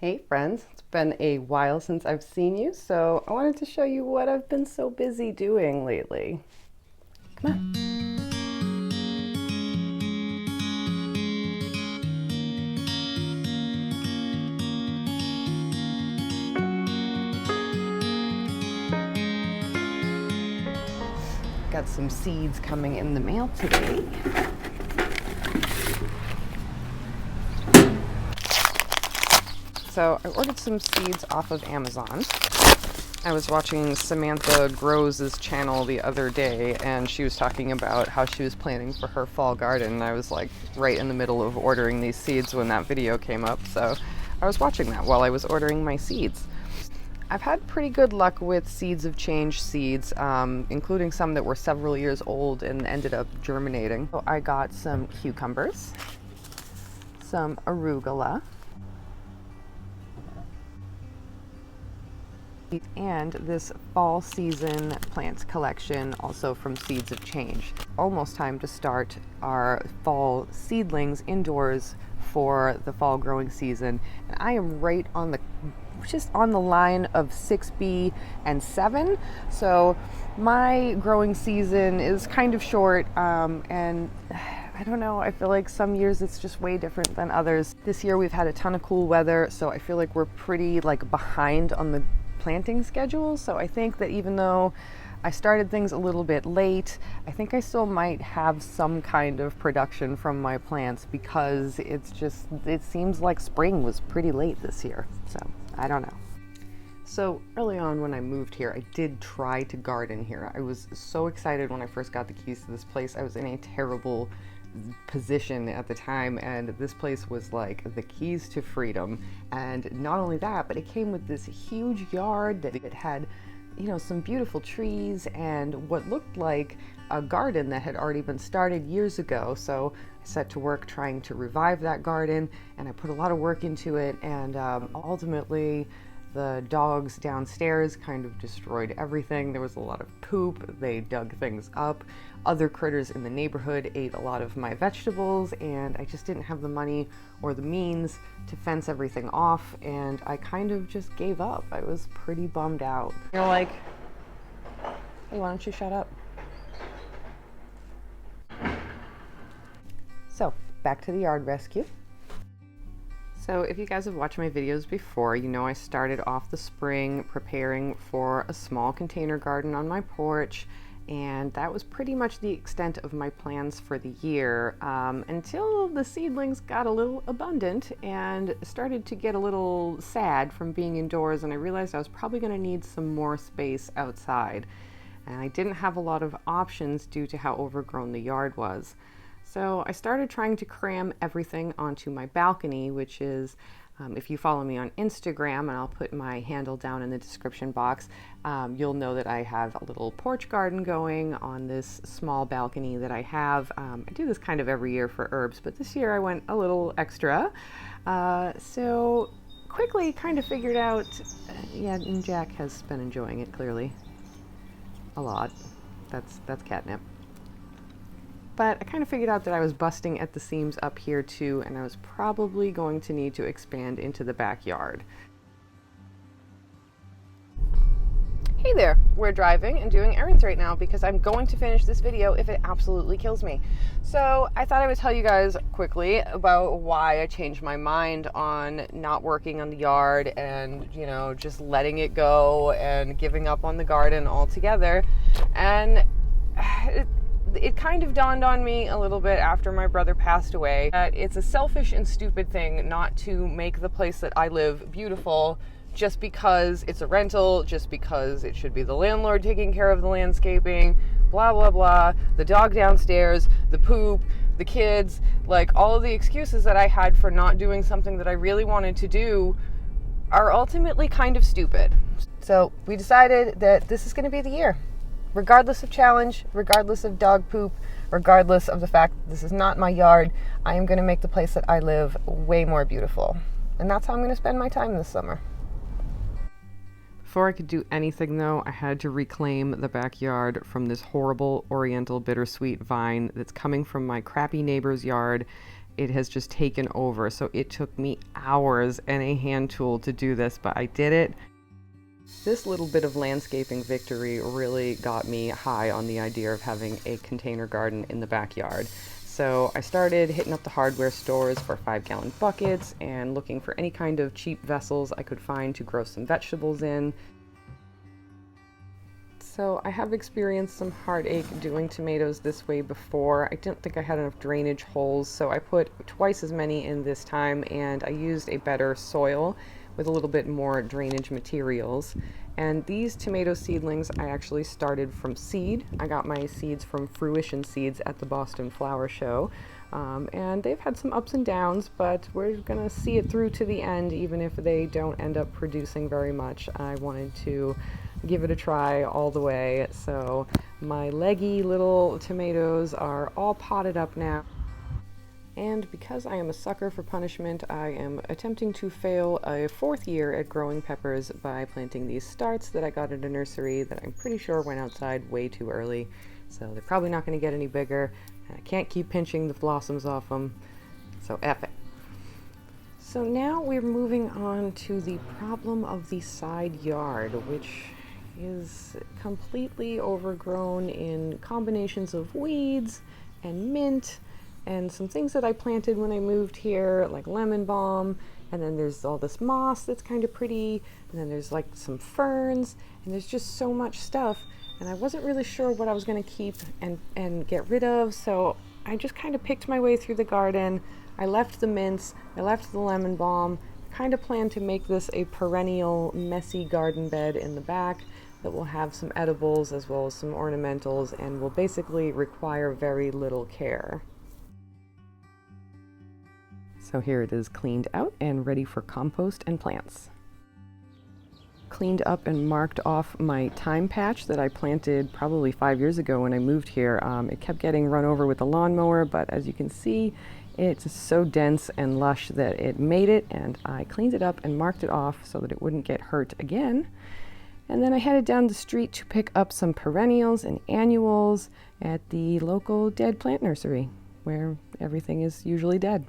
Hey friends, it's been a while since I've seen you, so I wanted to show you what I've been so busy doing lately. Come on. Got some seeds coming in the mail today. So I ordered some seeds off of Amazon. I was watching Samantha Grows' channel the other day, and she was talking about how she was planning for her fall garden. And I was like right in the middle of ordering these seeds when that video came up, so I was watching that while I was ordering my seeds. I've had pretty good luck with Seeds of Change seeds, including some that were several years old and ended up germinating. So I got some cucumbers, some arugula, and this fall season plants collection also from Seeds of Change. Almost time to start our fall seedlings indoors for the fall growing season, and I am right on the just on the line of 6B and 7, so my growing season is kind of short, and I don't know, I feel like some years it's just way different than others. This year we've had a ton of cool weather, so I feel like we're pretty behind on the planting schedule. So I think that even though I started things a little bit late, I think I still might have some kind of production from my plants, because it seems like spring was pretty late this year. So I don't know. So early on when I moved here, I did try to garden here. I was so excited when I first got the keys to this place. I was in a terrible position at the time, and this place was like the keys to freedom. And not only that, but it came with this huge yard that it had, you know, some beautiful trees and what looked like a garden that had already been started years ago. So I set to work trying to revive that garden, and I put a lot of work into it, and ultimately the dogs downstairs kind of destroyed everything. There was a lot of poop. They dug things up. Other critters in the neighborhood ate a lot of my vegetables, and I just didn't have the money or the means to fence everything off, and I kind of just gave up. I was pretty bummed out. You're like, hey, why don't you shut up? So, back to the yard rescue. So if you guys have watched my videos before, you know I started off the spring preparing for a small container garden on my porch, and that was pretty much the extent of my plans for the year, until the seedlings got a little abundant and started to get a little sad from being indoors, and I realized I was probably going to need some more space outside. And I didn't have a lot of options due to how overgrown the yard was. So I started trying to cram everything onto my balcony, which is, if you follow me on Instagram, and I'll put my handle down in the description box, you'll know that I have a little porch garden going on this small balcony that I have. I do this kind of every year for herbs, but this year I went a little extra. So quickly kind of figured out, yeah, and Jack has been enjoying it clearly a lot. That's catnip. But I kind of figured out that I was busting at the seams up here too, and I was probably going to need to expand into the backyard. Hey there, we're driving and doing errands right now because I'm going to finish this video if it absolutely kills me. So I thought I would tell you guys quickly about why I changed my mind on not working on the yard and, you know, just letting it go and giving up on the garden altogether. And it kind of dawned on me a little bit after my brother passed away that it's a selfish and stupid thing not to make the place that I live beautiful just because it's a rental, just because it should be the landlord taking care of the landscaping, blah, blah, blah, the dog downstairs, the poop, the kids, like all of the excuses that I had for not doing something that I really wanted to do are ultimately kind of stupid. So we decided that this is going to be the year. Regardless of challenge, regardless of dog poop, regardless of the fact that this is not my yard, I am going to make the place that I live way more beautiful. And that's how I'm going to spend my time this summer. Before I could do anything though, I had to reclaim the backyard from this horrible oriental bittersweet vine that's coming from my crappy neighbor's yard. it has just taken over. So it took me hours and a hand tool to do this, but I did it. This little bit of landscaping victory really got me high on the idea of having a container garden in the backyard. So I started hitting up the hardware stores for 5-gallon buckets and looking for any kind of cheap vessels I could find to grow some vegetables in. So I have experienced some heartache doing tomatoes this way before. I didn't think I had enough drainage holes, so I put twice as many in this time, and I used a better soil with a little bit more drainage materials. And these tomato seedlings I actually started from seed. I got my seeds from Fruition Seeds at the Boston Flower Show. And they've had some ups and downs, but we're gonna see it through to the end, even if they don't end up producing very much. I wanted to give it a try all the way. So my leggy little tomatoes are all potted up now. And because I am a sucker for punishment, I am attempting to fail a 4th year at growing peppers by planting these starts that I got at a nursery that I'm pretty sure went outside way too early. So they're probably not going to get any bigger, and I can't keep pinching the blossoms off them, so F it. So now we're moving on to the problem of the side yard, which is completely overgrown in combinations of weeds and mint and some things that I planted when I moved here, like lemon balm, and then there's all this moss that's kind of pretty, and then there's like some ferns, and there's just so much stuff, and I wasn't really sure what I was going to keep and get rid of, so I just kind of picked my way through the garden. I left the mints, I left the lemon balm, kind of planned to make this a perennial messy garden bed in the back that will have some edibles as well as some ornamentals and will basically require very little care. So here it is cleaned out and ready for compost and plants. Cleaned up and marked off my thyme patch that I planted probably 5 years ago when I moved here. It kept getting run over with the lawnmower, but as you can see, it's so dense and lush that it made it, and I cleaned it up and marked it off so that it wouldn't get hurt again. And then I headed down the street to pick up some perennials and annuals at the local dead plant nursery, where everything is usually dead.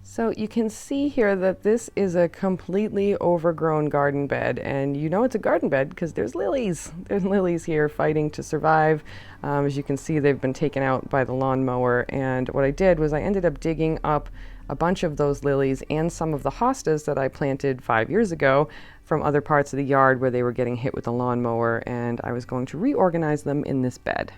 So you can see here that this is a completely overgrown garden bed, and you know it's a garden bed because there's lilies. There's lilies here fighting to survive. As you can see, they've been taken out by the lawnmower, and what I did was I ended up digging up a bunch of those lilies and some of the hostas that I planted 5 years ago from other parts of the yard where they were getting hit with the lawnmower, and I was going to reorganize them in this bed.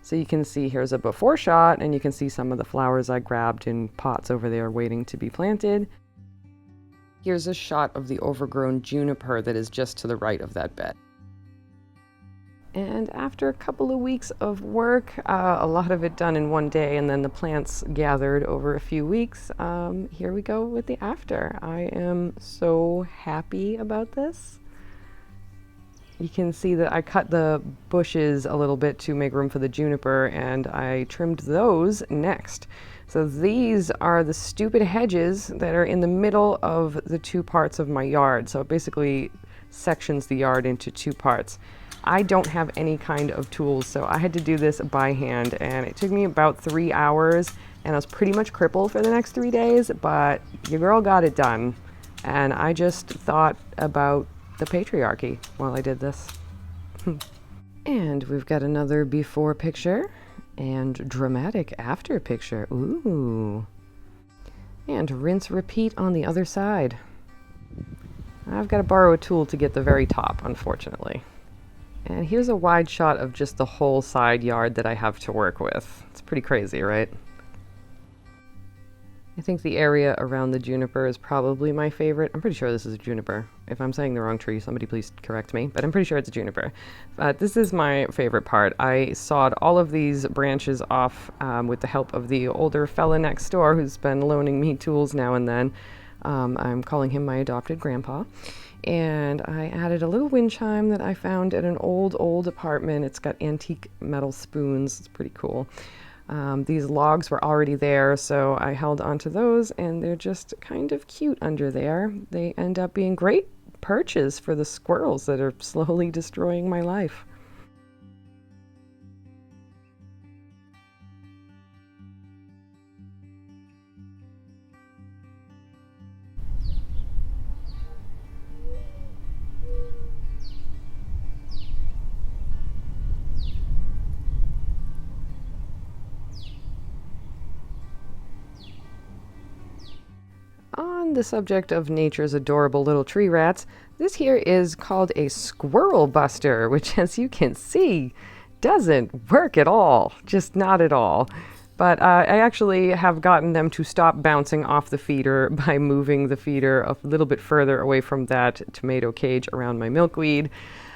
So you can see here's a before shot, and you can see some of the flowers I grabbed in pots over there waiting to be planted. Here's a shot of the overgrown juniper that is just to the right of that bed. And after a couple of weeks of work, a lot of it done in one day, and then the plants gathered over a few weeks, here we go with the after. I am so happy about this. You can see that I cut the bushes a little bit to make room for the juniper, and I trimmed those next. So these are the stupid hedges that are in the middle of the 2 parts of my yard. So it basically sections the yard into 2 parts. I don't have any kind of tools, so I had to do this by hand, and it took me about 3 hours, and I was pretty much crippled for the next 3 days, but your girl got it done. And I just thought about the patriarchy while I did this. And we've got another before picture and dramatic after picture. Ooh. And rinse repeat on the other side. I've got to borrow a tool to get the very top, unfortunately. And here's a wide shot of just the whole side yard that I have to work with. It's pretty crazy, right? I think the area around the juniper is probably my favorite. I'm pretty sure this is a juniper. If I'm saying the wrong tree, somebody please correct me, but I'm pretty sure it's a juniper. This is my favorite part. I sawed all of these branches off with the help of the older fella next door who's been loaning me tools now and then. I'm calling him my adopted grandpa. And I added a little wind chime that I found at an old apartment. It's got antique metal spoons. It's pretty cool. These logs were already there, so I held onto those, and they're just kind of cute under there. They end up being great perches for the squirrels that are slowly destroying my life. On the subject of nature's adorable little tree rats, this here is called a squirrel buster, which, as you can see, doesn't work at all. Just not at all. But I actually have gotten them to stop bouncing off the feeder by moving the feeder a little bit further away from that tomato cage around my milkweed.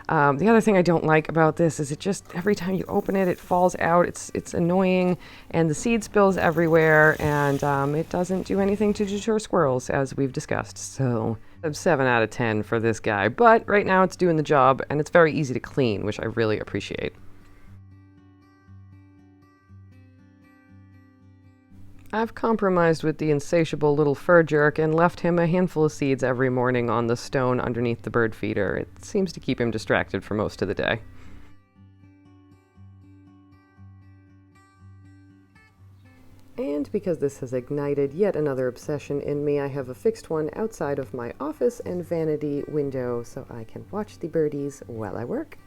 The other thing I don't like about this is it just, every time you open it, it falls out. It's annoying, and the seed spills everywhere, and it doesn't do anything to deter squirrels, as we've discussed. So, a 7 out of 10 for this guy. But right now it's doing the job, and it's very easy to clean, which I really appreciate. I've compromised with the insatiable little fur jerk and left him a handful of seeds every morning on the stone underneath the bird feeder. It seems to keep him distracted for most of the day. And because this has ignited yet another obsession in me, I have affixed one outside of my office and vanity window so I can watch the birdies while I work.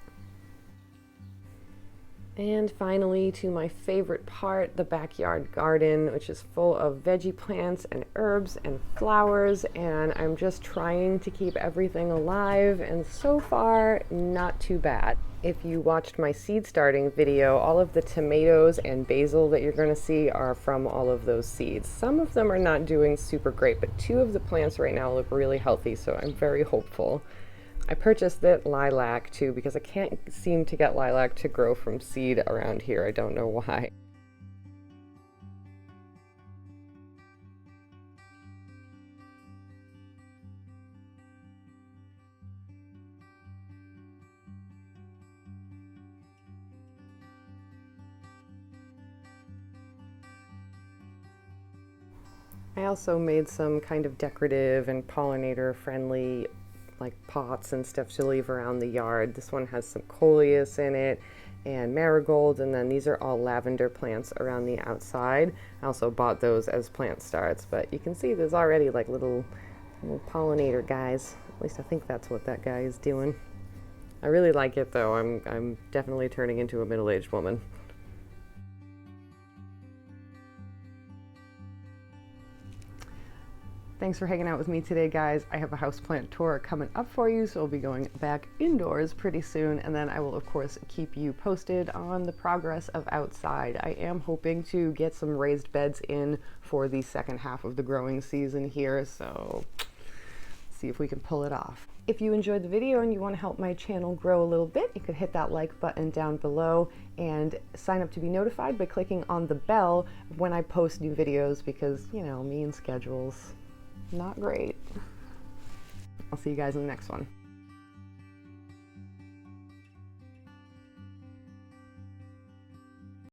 And finally, to my favorite part, the backyard garden, which is full of veggie plants and herbs and flowers, and I'm just trying to keep everything alive, and so far, not too bad. If you watched my seed starting video, all of the tomatoes and basil that you're going to see are from all of those seeds. Some of them are not doing super great, but 2 of the plants right now look really healthy, so I'm very hopeful. I purchased that lilac too because I can't seem to get lilac to grow from seed around here. I don't know why. I also made some kind of decorative and pollinator friendly like pots and stuff to leave around the yard. This one has some coleus in it and marigold, and then these are all lavender plants around the outside. I also bought those as plant starts, but you can see there's already like little pollinator guys. At least I think that's what that guy is doing. I really like it though. I'm definitely turning into a middle-aged woman. Thanks for hanging out with me today, guys. I have a houseplant tour coming up for you, so I'll be going back indoors pretty soon, and then I will, of course, keep you posted on the progress of outside. I am hoping to get some raised beds in for the second half of the growing season here, so see if we can pull it off. If you enjoyed the video and you want to help my channel grow a little bit, you could hit that like button down below and sign up to be notified by clicking on the bell when I post new videos, because, you know, me and schedules. Not great. I'll see you guys in the next one.